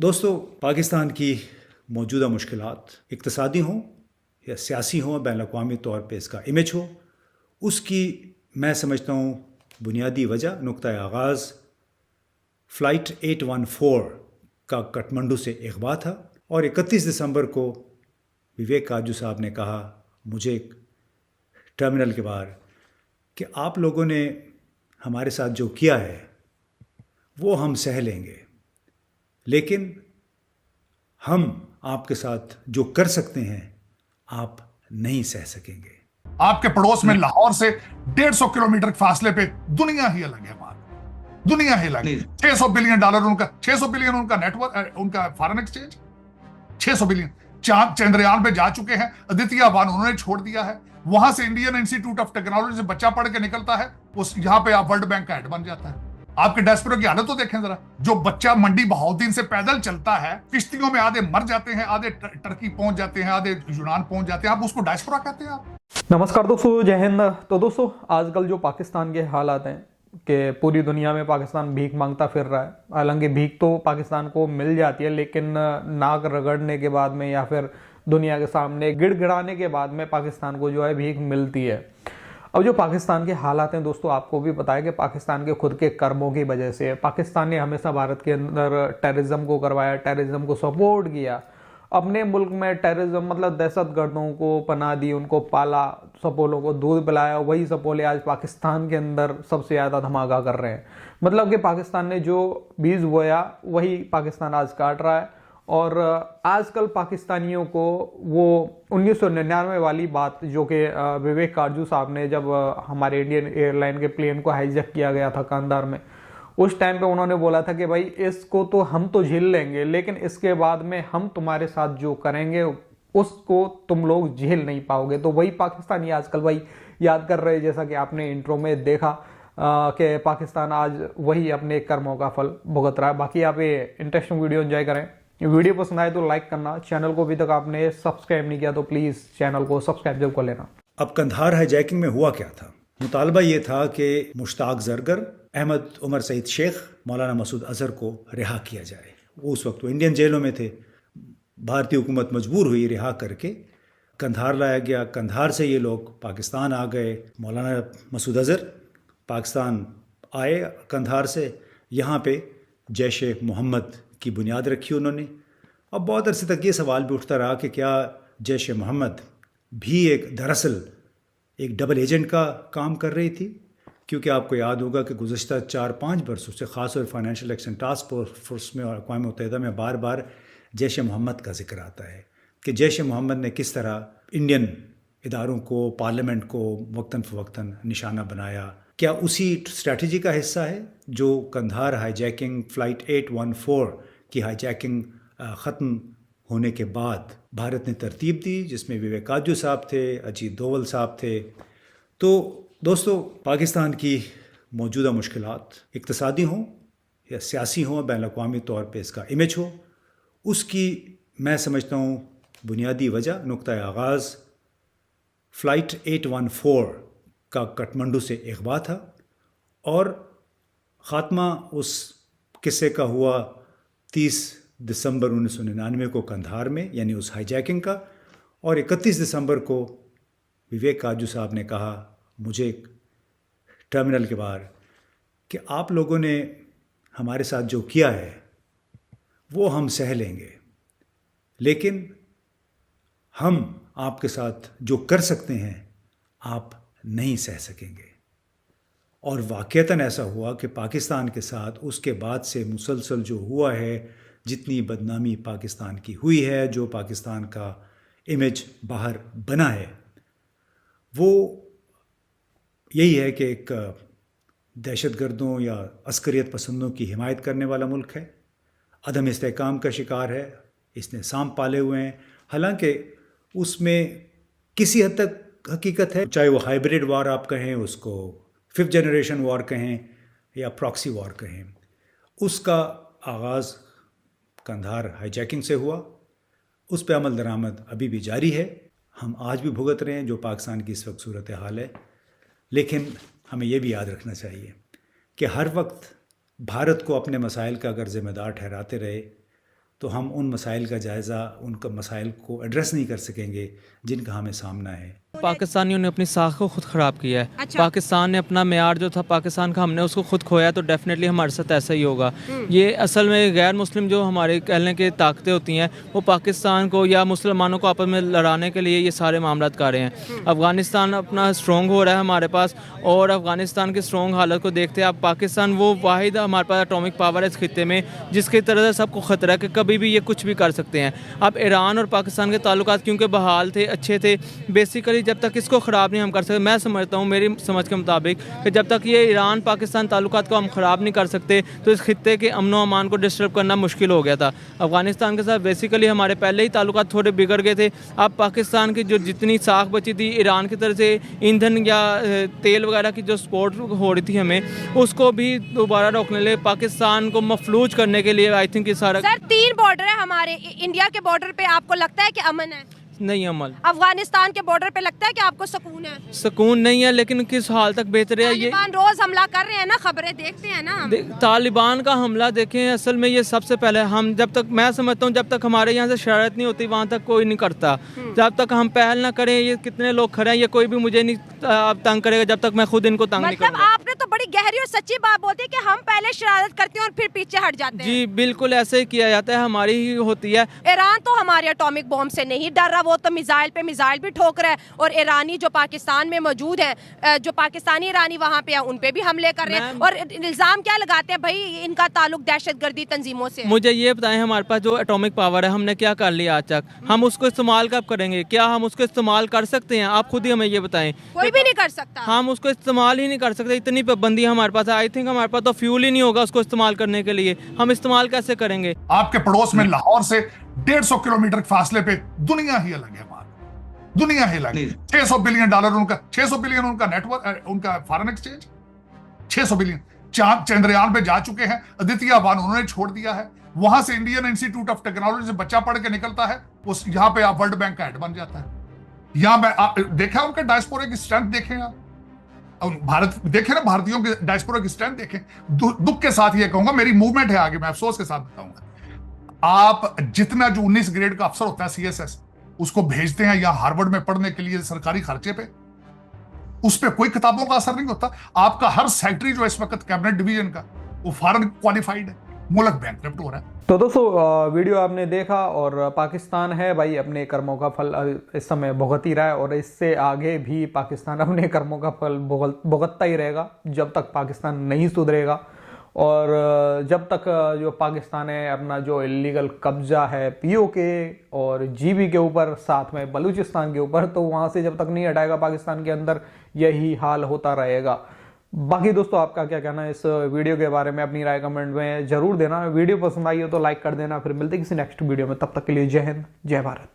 दोस्तों, पाकिस्तान की मौजूदा मुश्किलात इक़्तिसादी हों या सियासी हों, बैन अवी तौर पर इसका इमेज हो, उसकी मैं समझता हूँ बुनियादी वजह नुक्ता आगाज़ फ़्लाइट 814 का काठमांडू से अगवा था। और 31 दिसंबर को विवेक काजू साहब ने कहा मुझे एक टर्मिनल के बाहर कि आप लोगों ने हमारे साथ जो किया है वो हम सह लेंगे, लेकिन हम आपके साथ जो कर सकते हैं आप नहीं सह सकेंगे। आपके पड़ोस में लाहौर से 150 किलोमीटर के फासले पे दुनिया ही अलग है। बात दुनिया ही अलग है। $600 बिलियन उनका, 600 बिलियन उनका नेटवर्क, उनका फॉरेन एक्सचेंज 600 बिलियन। चंद्रयान पे जा चुके हैं, अदित्य 1 उन्होंने छोड़ दिया है। वहां से इंडियन इंस्टीट्यूट ऑफ टेक्नोलॉजी से बच्चा पढ़ के निकलता है, उस यहां पे आप वर्ल्ड बैंक का हेड बन जाता है। आपके डायस्पोरा की हालत तो देखें जरा। जो बच्चा मंडी बहाउद्दीन से पैदल चलता है, किश्तियों में आधे मर जाते हैं, आधे टर्की पहुंच जाते हैं, आधे यूनान पहुंच जाते हैं, आप उसको डायस्पोरा कहते हैं आप? नमस्कार दोस्तों, जय हिंद। तो दोस्तों, आजकल जो पाकिस्तान के हालात हैं कि पूरी दुनिया में पाकिस्तान भीख मांगता फिर रहा है। हालांकि भीख तो पाकिस्तान को मिल जाती है, लेकिन नाक रगड़ने के बाद में या फिर दुनिया के सामने गिड़गिड़ाने के बाद में पाकिस्तान को जो है भीख मिलती है। अब जो पाकिस्तान के हालात हैं दोस्तों, आपको भी पता है कि पाकिस्तान के खुद के कर्मों की वजह से पाकिस्तान ने हमेशा भारत के अंदर टेररिज्म को करवाया, टेररिज्म को सपोर्ट किया। अपने मुल्क में टेररिज्म मतलब दहशतगर्दों को पनाह दी, उनको पाला, सपोलों को दूध पिलाया। वही सपोले आज पाकिस्तान के अंदर सबसे ज़्यादा धमाका कर रहे हैं। मतलब कि पाकिस्तान ने जो बीज बोया वही पाकिस्तान आज काट रहा है। और आजकल पाकिस्तानियों को वो 1999 वाली बात जो कि विवेक काजू साहब ने, जब हमारे इंडियन एयरलाइन के प्लेन को हाईजैक किया गया था कांधार में, उस टाइम पे उन्होंने बोला था कि भाई इसको तो हम तो झेल लेंगे, लेकिन इसके बाद में हम तुम्हारे साथ जो करेंगे उसको तुम लोग झेल नहीं पाओगे। तो वही पाकिस्तानी आजकल वही याद कर रहे हैं, जैसा कि आपने इंट्रो में देखा कि पाकिस्तान आज वही अपने कर्मों का फल भुगत रहा है। बाकी आप ये इंटरेस्टिंग वीडियो एंजॉय करें। वीडियो पसंद आए तो लाइक करना, चैनल को अभी तक आपने सब्सक्राइब नहीं किया तो प्लीज़ चैनल को सब्सक्राइब जरूर कर लेना। अब कंधार हाईजैकिंग में हुआ क्या था? मुतालबा ये था कि मुश्ताक जरगर, अहमद उमर सईद शेख, मौलाना मसूद अजहर को रिहा किया जाए। वो उस वक्त वो इंडियन जेलों में थे। भारतीय हुकूमत मजबूर हुई रिहा करके कंधार लाया गया। कंधार से ये लोग पाकिस्तान आ गए। मौलाना मसूद अजहर पाकिस्तान आए कंधार से। यहाँ पे जैश ए मोहम्मद की बुनियाद रखी उन्होंने। अब बहुत अरसे तक ये सवाल भी उठता रहा कि क्या जैश ए मोहम्मद भी दरअसल एक डबल एजेंट का काम कर रही थी, क्योंकि आपको याद होगा कि गुज़श्ता 4-5 बरसों से ख़ासतौर फाइनेंशियल एक्शन टास्क फोर्स में और अक़वाम मुत्तहिदा में बार बार जैश ए मोहम्मद का जिक्र आता है कि जैश ए मोहम्मद ने किस तरह इंडियन इदारों को, पार्लियामेंट को वक्तन फ़वक्तन निशाना बनाया। क्या उसी स्ट्रैटेजी का हिस्सा है जो कंधार हाईजैकिंग, फ़्लाइट 814 की हाईजैकिंग ख़त्म होने के बाद भारत ने तरतीब दी, जिसमें विवेक काजू साहब थे, अजीत दोवल साहब थे। तो दोस्तों, पाकिस्तान की मौजूदा मुश्किलात इक़्तिसादी हों या सियासी हों, बैन अवी तौर पर इसका इमेज हो, उसकी मैं समझता हूँ बुनियादी वजह नुक्ता आगाज़ फ़्लाइट 814 का काठमांडू से अगवा था। और ख़ात्मा उस किस्से का हुआ 30 दिसंबर 1999 को कंधार में, यानी उस हाईजैकिंग का। और 31 दिसंबर को विवेक काजू साहब ने कहा मुझे एक टर्मिनल के बाहर कि आप लोगों ने हमारे साथ जो किया है वो हम सह लेंगे, लेकिन हम आपके साथ जो कर सकते हैं आप नहीं सह सकेंगे। और वाक़ईतन ऐसा हुआ कि पाकिस्तान के साथ उसके बाद से मुसलसल जो हुआ है, जितनी बदनामी पाकिस्तान की हुई है, जो पाकिस्तान का इमेज बाहर बना है, वो यही है कि एक दहशतगर्दों या अस्करियत पसंदों की हिमायत करने वाला मुल्क है, अदम इस्तेहकाम का शिकार है, इसने सांप पाले हुए हैं। हालांकि उसमें किसी हद तक हकीकत है, चाहे वो हाइब्रिड वार आप कहें, उसको 5th जनरेशन वार कहें या प्रॉक्सी वार कहें। उसका आगाज़ कंधार हाईजैकिंग से हुआ। उस पर अमल दरामद अभी भी जारी है। हम आज भी भुगत रहे हैं जो पाकिस्तान की इस वक्त सूरत हाल है। लेकिन हमें यह भी याद रखना चाहिए कि हर वक्त भारत को अपने मसाइल का अगर ज़िम्मेदार ठहराते रहे तो हम उन मसाइल का जायज़ा, उनका मसाइल को एड्रेस नहीं कर सकेंगे जिनका हमें सामना है। पाकिस्तानियों ने अपनी साख को खुद ख़राब किया है। अच्छा। पाकिस्तान ने अपना मेयार जो था पाकिस्तान का, हमने उसको खुद खोया, तो डेफिनेटली हमारे साथ ऐसा ही होगा। ये असल में गैर मुस्लिम जो हमारे कहने की ताकतें होती हैं, वो पाकिस्तान को या मुसलमानों को आपस में लड़ाने के लिए ये सारे मामला कर रहे हैं। अफ़गानिस्तान अपना स्ट्रॉन्ग हो रहा है हमारे पास, और अफ़गानिस्तान की स्ट्रॉन्ग हालत को देखते हैं आप, पाकिस्तान वो वाहिद हमारे पास एटॉमिक पावर है इस खित्ते में जिसकी तरह से सबको ख़तरा है कि कभी भी ये कुछ भी कर सकते हैं। अब ईरान और पाकिस्तान के ताल्लुकात क्योंकि बहाल थे, अच्छे थे, बेसिकली जब तक इसको ख़राब नहीं हम कर सकते, मैं समझता हूँ मेरी समझ के मुताबिक कि जब तक ये ईरान पाकिस्तान ताल्लुकात को हम ख़राब नहीं कर सकते तो इस खित्ते के अमन व अमान को डिस्टर्ब करना मुश्किल हो गया था। अफ़गानिस्तान के साथ बेसिकली हमारे पहले ही ताल्लुकात थोड़े बिगड़ गए थे। अब पाकिस्तान की जो जितनी साख बची थी ईरान की तरफ से ईंधन या तेल वगैरह की जो सपोर्ट हो रही थी हमें, उसको भी दोबारा रोकने के लिए, पाकिस्तान को मफलूज करने के लिए आई थिंक ये सारा। सर 3 बॉर्डर है हमारे इंडिया के बॉर्डर पे, आपको लगता है कि अमन है? नहीं अमल। अफगानिस्तान के बॉर्डर पे लगता है कि आपको सुकून है? सुकून नहीं है, लेकिन किस हाल तक बेहतर है ये। तालिबान रोज हमला कर रहे हैं ना, खबरें देखते हैं ना हम। तालिबान का हमला देखें, असल में ये सबसे पहले हम जब तक, मैं समझता हूँ जब तक हमारे यहाँ से शरारत नहीं होती वहाँ तक कोई नहीं करता। जब तक हम पहल ना करें, ये कितने लोग खड़े हैं, ये कोई भी मुझे नहीं तंग करेगा जब तक मैं खुद इनको तंग नहीं मतलब करूँगा। आपने तो बड़ी गहरी और सच्ची बात बोलती है कि हम पहले शरारत करते हैं और फिर पीछे हट जाते हैं। जी बिल्कुल ऐसे ही किया जाता है, हमारी ही होती है। ईरान तो हमारे एटॉमिक बॉम्ब से नहीं डर रहा, वो तो मिसाइल पे मिसाइल भी ठोक रहा है, और ईरानी जो पाकिस्तान में मौजूद हैं, जो पाकिस्तानी ईरानी वहाँ पे है, उन पे भी हमले कर रहे हैं, और इल्जाम क्या लगाते हैं भाई इनका ताल्लुक दहशतगर्दी तंजीमों से है। मुझे ये बताएं, हमारे पास जो एटॉमिक पावर है हमने क्या कर लिया आज तक, हम उसको इस्तेमाल कब करेंगे? क्या हम उसको इस्तेमाल कर सकते हैं? आप खुद ही हमें ये बताएं। कोई भी नहीं कर सकता। हम उसको इस्तेमाल ही नहीं कर सकते, इतनी पाबंदी हमारे पास है। आई थिंक हमारे पास तो फ्यूल ही नहीं होगा उसको इस्तेमाल करने के लिए, हम इस्तेमाल कैसे करेंगे? आपके पड़ोस में लाहौर से 150 किलोमीटर के फासले पे दुनिया ही अलग है बात, दुनिया ही अलग है। $600 बिलियन उनका, 600 बिलियन उनका नेटवर्क, उनका फॉरेन एक्सचेंज, 600 बिलियन। चंद्रयान पे जा चुके हैं, अदित्य 1 उन्होंने छोड़ दिया है, वहां से इंडियन इंस्टीट्यूट ऑफ टेक्नोलॉजी से बच्चा पढ़ के निकलता है, उस यहाँ पे आप वर्ल्ड बैंक का हेड बन जाता है। यहाँ मैं देखा उनके डायस्पोरा की स्ट्रेंथ देखें आप, भारत देखें ना, भारतीयों के डायस्पोरा की स्ट्रेंथ देखें। दुख के साथ ये कहूंगा, मेरी मूवमेंट है आगे, मैं अफसोस के साथ बताऊंगा, आप जितना जो 19 ग्रेड का अफसर होता है CSS, उसको भेजते हैं यहाँ हार्वर्ड में पढ़ने के लिए सरकारी खर्चे पे, उस पर कोई किताबों का असर नहीं होता। आपका हर सेक्रेटरी जो इस वक्त कैबिनेट डिवीजन का, वो फॉरेन क्वालिफाइड है, मुल्क बैंकरप्ट हो रहा है। तो दोस्तों वीडियो आपने देखा, और पाकिस्तान है भाई अपने कर्मों का फल इस समय भुगत ही रहा है, और इससे आगे भी पाकिस्तान अपने कर्मों का फल भुगतता ही रहेगा जब तक पाकिस्तान नहीं सुधरेगा। और जब तक जो पाकिस्तान है अपना जो इलीगल कब्जा है POK और GB के ऊपर, साथ में बलूचिस्तान के ऊपर, तो वहाँ से जब तक नहीं हटाएगा पाकिस्तान के अंदर, यही हाल होता रहेगा। बाकी दोस्तों आपका क्या कहना है इस वीडियो के बारे में, अपनी राय कमेंट में जरूर देना। वीडियो पसंद आई हो तो लाइक कर देना। फिर मिलते किसी नेक्स्ट वीडियो में, तब तक के लिए जय हिंद, जय भारत।